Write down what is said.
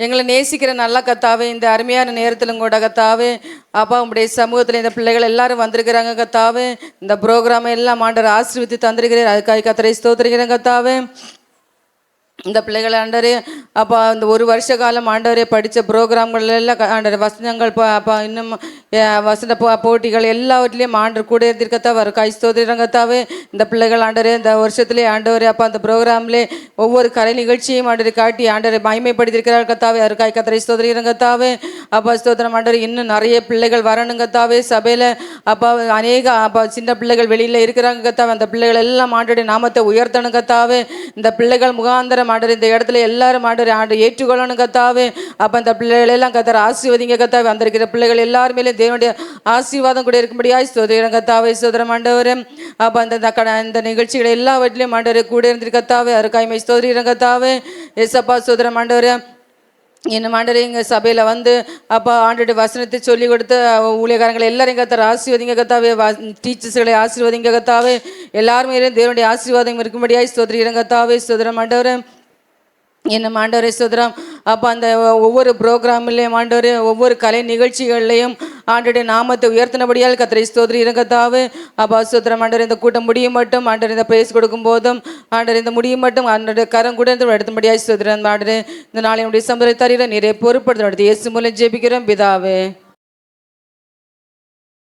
எங்களை நேசிக்கிற நல்ல கத்தாவே, இந்த அருமையான நேரத்திலும் கூட கத்தாவே, அப்பா உங்களுடைய சமூகத்தில் இந்த பிள்ளைகள் எல்லாரும் வந்திருக்கிறாங்க கத்தாவே. இந்த ப்ரோக்ராம் எல்லாம் ஆண்டவர் ஆசீர்வதித்து தந்திருக்கிறேன். அதுக்காக கத்தரை ஸ்தோத்திரிக்கிறேன் கத்தாவே. இந்த பிள்ளைகள் ஆண்டவரே அப்போ அந்த ஒரு வருஷ காலம் ஆண்டவரே படித்த ப்ரோக்ராம்கள் எல்லாம் ஆண்டவர் வசனங்கள் அப்போ இன்னும் வசன போட்டிகள் எல்லாவற்றிலையும் ஆண்டவர் கூட இருந்திருக்கத்தா வர ஸ்தோத்திரங்கத்தாவே. இந்த பிள்ளைகள் ஆண்டவரே இந்த வருஷத்துலேயே ஆண்டவரே அப்போ அந்த ப்ரோக்ராம்லேயே ஒவ்வொரு கலை நிகழ்ச்சியும் ஆண்டவரை காட்டி ஆண்டவரை மகிமைப்படுத்தியிருக்கிறார் கத்தாவே. அவருக்காய் கத்தரை ஸ்தோத்திரங்கத்தாவே. அப்பா ஸ்தோத்திரம் ஆண்டவர் இன்னும் நிறைய பிள்ளைகள் வரணுங்கத்தாவே. சபையில் அப்போ அநேக அப்போ சின்ன பிள்ளைகள் வெளியில் இருக்கிறாங்க கத்தாவே. அந்த பிள்ளைகள் எல்லாம் ஆண்டவருடைய நாமத்தை உயர்த்தணும் கத்தாவே. இந்த பிள்ளைகள் முகாந்திரம் ஆண்டவர் இந்த இடத்துல எல்லாரும் ஆண்டவர் ஏற்றுக்கொள்ளணும் கத்தாவே. அப்போ அந்த பிள்ளைகள் எல்லாம் கத்தர் ஆசீர்வதிங்க கத்தாவே. வந்திருக்கிற பிள்ளைகள் எல்லாருமே தேவனுடைய ஆசீர்வாதம் கூட இருக்கும்படியாய் ஸ்தோத்திரம் கத்தாவே. ஸ்தோத்திரம் ஆண்டவர். அப்போ அந்த நிகழ்ச்சிகள் எல்லாவற்றிலையும் ஆண்டவர் கூட இருந்திருக்கு கத்தாவே. அதுக்காய்மை ஸ்தோத்திரம் கத்தாவே. எஸ்அப்பா ஸ்தோத்திரம் ஆண்டவர். இன்னும் ஆண்டவர் எங்கள் சபையில் வந்து அப்போ ஆண்டோடைய வசனத்தை சொல்லிக் கொடுத்து ஊழியக்காரங்களை எல்லாரையும் கத்தார் ஆசீர்வதிங்க கத்தாவே. டீச்சர்ஸ்களை ஆசீர்வதிங்க கத்தாவே. எல்லாருமே தேவனுடைய ஆசீர்வாதம் இருக்கும்படியாய் ஸ்தோத்திரம் கத்தாவே. ஸ்தோத்திரம் ஆண்டவர். என்ன ஆண்டவரே ஸ்தோத்திரம். அப்போ அந்த ஒவ்வொரு ப்ரோக்ராம்லேயும் ஆண்டவர் ஒவ்வொரு கலை நிகழ்ச்சிகள்லையும் ஆண்டோடைய நாமத்தை உயர்த்தினபடியால் கத்தரை ஸ்தோத்திரம் கத்தாவே. அப்போ ஸ்தோத்திரம் ஆண்டவர். இந்த கூட்டம் முடியும் மட்டும் ஆண்டவர் இந்த பிரைஸ் கொடுக்கும் போதும் ஆண்டவர் இந்த முடியும் மட்டும் ஆண்டோடைய கரம் கூட எடுத்தும்படியாய் ஸ்தோத்திரம் ஆண்டவர். இந்த நாளையுடைய சம்பளத்தை தருகிற நிறைய பொறுப்படுத்த இயேசு மூலம் ஜெபிக்கிறோம் பிதாவே.